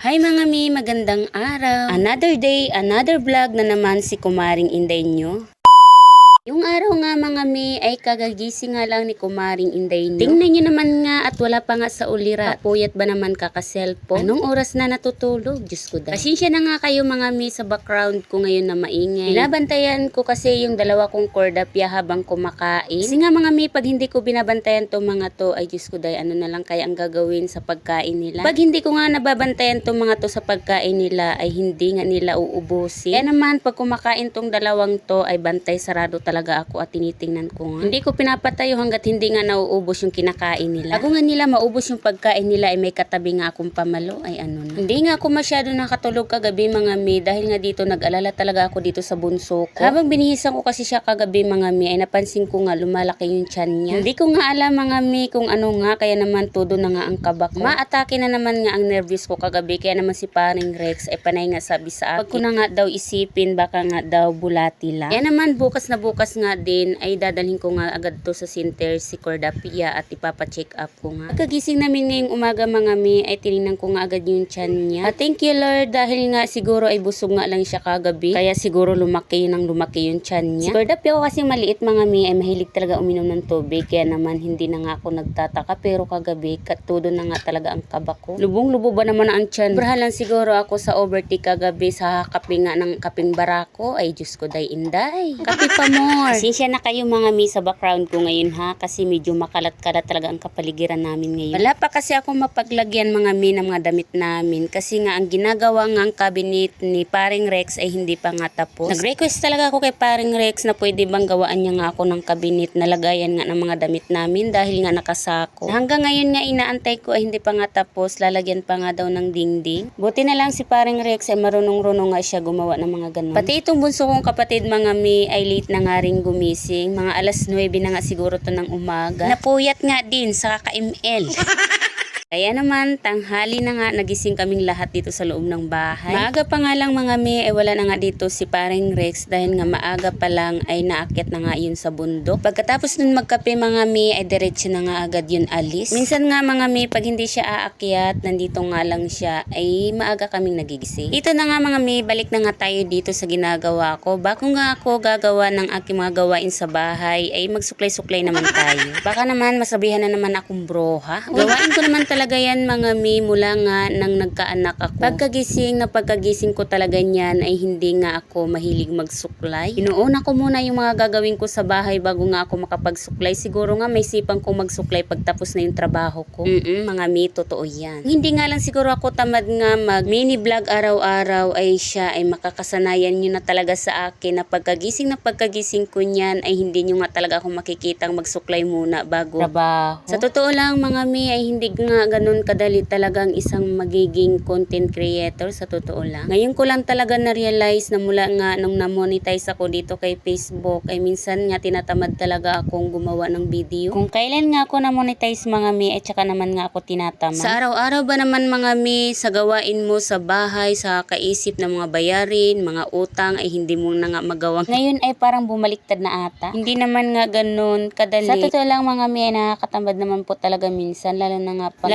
Hi mga mi, magandang araw. Another day, another vlog na naman si Kumaring Inday nyo. Yung araw nga mga mi ay kagagising nga lang ni Kumaring Inday nyo. Tingnan nyo naman nga at wala pa nga sa ulira. Puyat ba naman kaka-cellphone? Anong oras na natutulog? Diyos ko dahil. Pasensya na nga kayo mga mi sa background ko ngayon na maingay. Binabantayan ko kasi yung dalawa kong kordapya habang kumakain. Kasi nga mga mi, pag hindi ko binabantayan tong mga to, ay Diyos ko dahil ano na lang kaya ang gagawin sa pagkain nila. Pag hindi ko nga nababantayan tong mga to sa pagkain nila, ay hindi nga nila uubusin. Kaya naman pag kumakain tong dalawang to, ay bantay sarado talaga ako at tinitingnan ko nga. Hindi ko pinapatayo hanggat hindi nga nauubos yung kinakain nila. Bago nga nila maubos yung pagkain nila ay may katabi nga akong pamalo ay ano na. Hindi nga ako masyado nakatulog kagabi mga mi dahil nga dito nag-alala talaga ako dito sa bunso ko. Habang binihisan ko kasi siya kagabi mga mi ay napansin ko nga lumalaki yung tiyan niya. Hindi ko nga alam mga mi kung ano nga kaya naman todo na nga ang kaba ko. Maatake na naman nga ang nervous ko kagabi kaya naman si paring Rex ay panay nga sabi sa akin. Pag ko na nga daw isipin baka nga daw bulati lang. Kaya naman bukas nga din ay dadalhin ko nga agad to sa center si Cordapia at ipapacheck up ko nga. Pagkagising namin ngayong umaga mga mi ay tinignan ko nga agad yung tiyan niya. Thank you Lord dahil nga siguro ay busog nga lang siya kagabi kaya siguro lumaki yung tiyan niya. Si Cordapia ko kasi maliit mga mi ay mahilig talaga uminom ng tubig kaya naman hindi na nga ako nagtataka pero kagabi katudo na nga talaga ang kaba ko. Lubong-lubo ba naman ang tiyan? Sobrahan lang siguro ako sa overtake kagabi sa kape nga ng kaping barako ay Diyos ko day inday. Kape pa more. Pasensya na kayo mga mi sa background ko ngayon ha kasi medyo makalat-kalat talaga ang kapaligiran namin ngayon. Wala pa kasi ako mapaglagyan mga mi ng mga damit namin kasi nga ang ginagawa nga ang cabinet ni paring Rex ay hindi pa nga tapos. Nag-request talaga ako kay paring Rex na pwede bang gawaan niya nga ako ng cabinet na lagayan nga ng mga damit namin dahil nga nakasako. Hanggang ngayon nga inaantay ko ay hindi pa nga tapos, lalagyan pa nga daw ng dingding. Buti na lang si paring Rex ay marunong-runong nga siya gumawa ng mga ganun. Pati itong bunso kong kapatid mga mi ay late na nga ring gumising. Mga alas 9 na nga siguro to ng umaga. Napuyat nga din sa kaka-ML. Kaya naman, tanghali na nga, nagising kaming lahat dito sa loob ng bahay. Maaga pa nga lang mga mi, ay wala na nga dito si paring Rex dahil nga maaga pa lang ay naakyat na nga yun sa bundok. Pagkatapos nun magkape mga mi, ay diretso na nga agad yun alis. Minsan nga mga mi, pag hindi siya aakyat, nandito nga lang siya, ay maaga kaming nagigising. Dito na nga mga mi, balik na nga tayo dito sa ginagawa ko. Bago nga ako gagawa ng aking mga gawain sa bahay, ay magsuklay-suklay naman tayo. Baka naman masabihan na naman akong broha. Gawain ko naman talaga yan mga mi mula nga nang nagkaanak ako. Pagkagising ko talaga niyan ay hindi nga ako mahilig magsuklay. Inuuna ko muna yung mga gagawin ko sa bahay bago nga ako makapagsuklay. Siguro nga may sipang kong magsuklay pagtapos na yung trabaho ko. Mga mi, totoo yan. Hindi nga lang siguro ako tamad nga mag mini vlog araw-araw ay siya ay makakasanayan nyo na talaga sa akin na pagkagising ko niyan ay hindi nyo nga talaga ako makikitang magsuklay muna bago trabaho. Sa totoo lang mga mi ay hindi nga ganun kadali talagang isang magiging content creator sa totoo lang. Ngayon ko lang talaga na-realize na mula nga nung na-monetize ako dito kay Facebook ay minsan nga tinatamad talaga akong gumawa ng video. Kung kailan nga ako na-monetize mga mi at saka naman nga ako tinatamad. Sa araw-araw ba naman mga mi sa gawain mo sa bahay, sa kaisip ng mga bayarin, mga utang ay hindi mo na nga magawa. Ngayon ay parang bumaliktad na ata. Hindi naman nga ganun kadali. Sa totoo lang mga mi ay nakakatamad naman po talaga minsan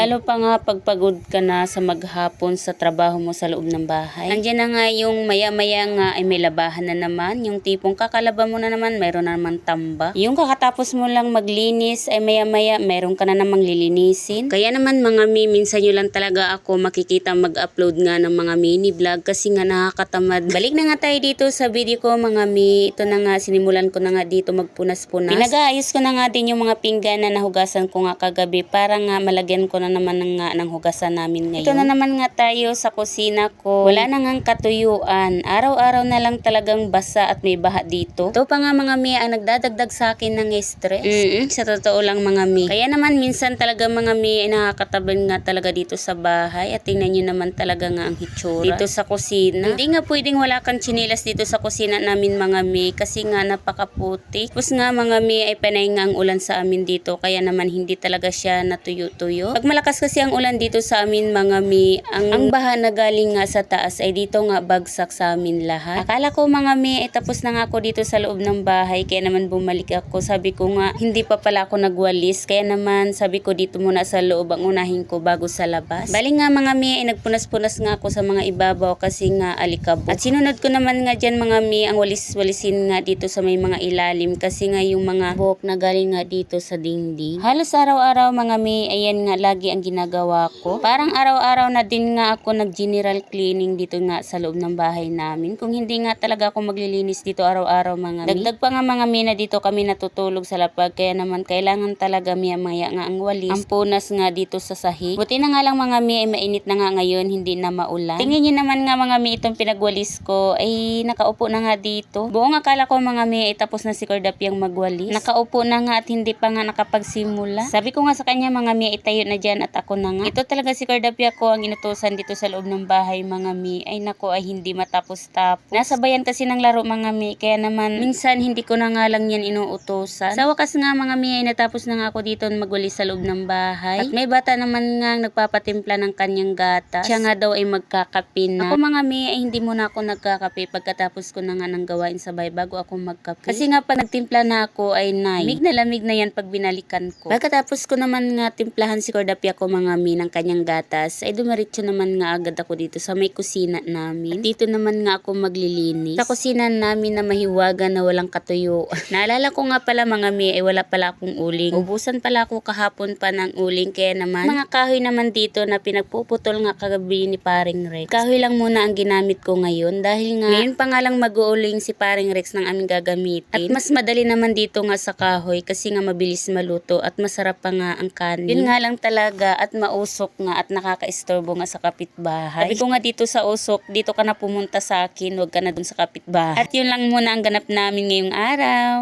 lalo pa nga pagpagod ka na sa maghapon sa trabaho mo sa loob ng bahay. Nandiyan na nga yung maya-maya nga ay may labahan na naman. Yung tipong kakalaba mo na naman, mayroon na naman tamba. Yung kakatapos mo lang maglinis ay maya-maya, mayroon ka na namang lilinisin. Kaya naman mga mi, minsan nyo lang talaga ako makikita mag-upload nga ng mga mini vlog kasi nga nakakatamad. Balik na nga tayo dito sa video ko mga mi. Ito na nga, sinimulan ko na nga dito magpunas-punas. Pinag-aayos ko na nga din yung mga pinggan na nahugasan ko nga kagabi para nga malagyan ko na naman ng hugasan namin ngayon. Ito na naman nga tayo sa kusina ko. Wala na ngang katuyuan. Araw-araw na lang talagang basa at may baha dito. Ito pa nga mga mi ang nagdadagdag sa akin ng stress. Sa totoo lang mga mi. Kaya naman minsan talaga mga mi ay nakakatabang nga talaga dito sa bahay at tingnan nyo naman talaga nga ang hitsura dito sa kusina. Hindi nga pwedeng wala kang tsinelas dito sa kusina namin mga mi kasi nga napakaputi. Tapos nga mga mi ay panay nga ang ulan sa amin dito kaya naman hindi talaga siya natuyo-tuyo. Pag Napakalakas kasi ang ulan dito sa amin mga mi. Ang baha na galing nga sa taas ay dito nga bagsak sa amin lahat. Akala ko mga mi ay tapos na nga ako dito sa loob ng bahay, kaya naman bumalik ako. Sabi ko nga hindi pa pala ako nagwalis, kaya naman sabi ko dito muna sa loob ang unahin ko bago sa labas. Bali nga mga mi ay nagpunas-punas nga ako sa mga ibabaw kasi nga alikabok. At sinunod ko naman nga dyan mga mi ang walis-walisin nga dito sa may mga ilalim kasi nga yung mga buhok na galing nga dito sa dingding. Halos araw-araw mga mi, ayan nga lagi ang ginagawa ko. Parang araw-araw na din nga ako nag-general cleaning dito nga sa loob ng bahay namin. Kung hindi nga talaga ako maglilinis dito araw-araw mga mi. Dagdag pa nga mga mi na dito kami natutulog sa lapag, kaya naman kailangan talaga maya-maya nga ang walis. Ang punas nga dito sa sahig. Buti na nga lang mga mi ay mainit na nga ngayon, hindi na maulan. Tingnan niyo naman nga mga mi itong pinagwalis ko ay nakaupo na nga dito. Buong akala ko mga mi ay tapos na si Cordappiang magwalis. Nakaupo na nga at hindi pa nga nakapagsimula. Sabi ko nga sa kanya mga mi itayo na dyan at ako na nga. Ito talaga si Cordappia ko ang inutusan dito sa loob ng bahay mga mi. Ay nako ay hindi matapos-tapos. Nasabayan kasi ng laro mga mi, kaya naman minsan hindi ko na nga lang yan inuutusan. Sa wakas nga mga mi ay natapos na nga ako dito magwalis sa loob ng bahay. At may bata naman nga nagpapatimpla ng kanyang gatas. Siya nga daw ay magkakape na. Ako mga mi ay hindi muna ako nagkakape pagkatapos ko na nga ng gawain sa bahay bago ako magkape. Kasi nga pag nagtimpla na ako ay lamig na yan pag binalikan ko. Pagkatapos ko naman nga timplahan si Cordappia ko mga mi ng kanyang gatas, ay dumiretso naman nga agad ako dito sa may kusina namin. At dito naman nga ako maglilinis. Sa kusina namin na mahiwaga na walang katuyo. Naalala ko nga pala mga mi ay wala pala akong uling. Ubusan pala ako kahapon pa ng uling, kaya naman mga kahoy naman dito na pinagpuputol nga kagabi ni Paring Rex. Kahoy lang muna ang ginamit ko ngayon dahil nga ngayon pa nga lang mag-uuling si Paring Rex ng aming gagamitin. At mas madali naman dito nga sa kahoy kasi nga mabilis maluto at masarap pa nga ang kanin. Yun nga lang talaga at mausok nga at nakakaistorbo nga sa kapitbahay. Sabi ko nga dito sa usok, dito ka na pumunta sa akin, huwag ka na dun sa kapitbahay. At yun lang muna ang ganap namin ngayong araw.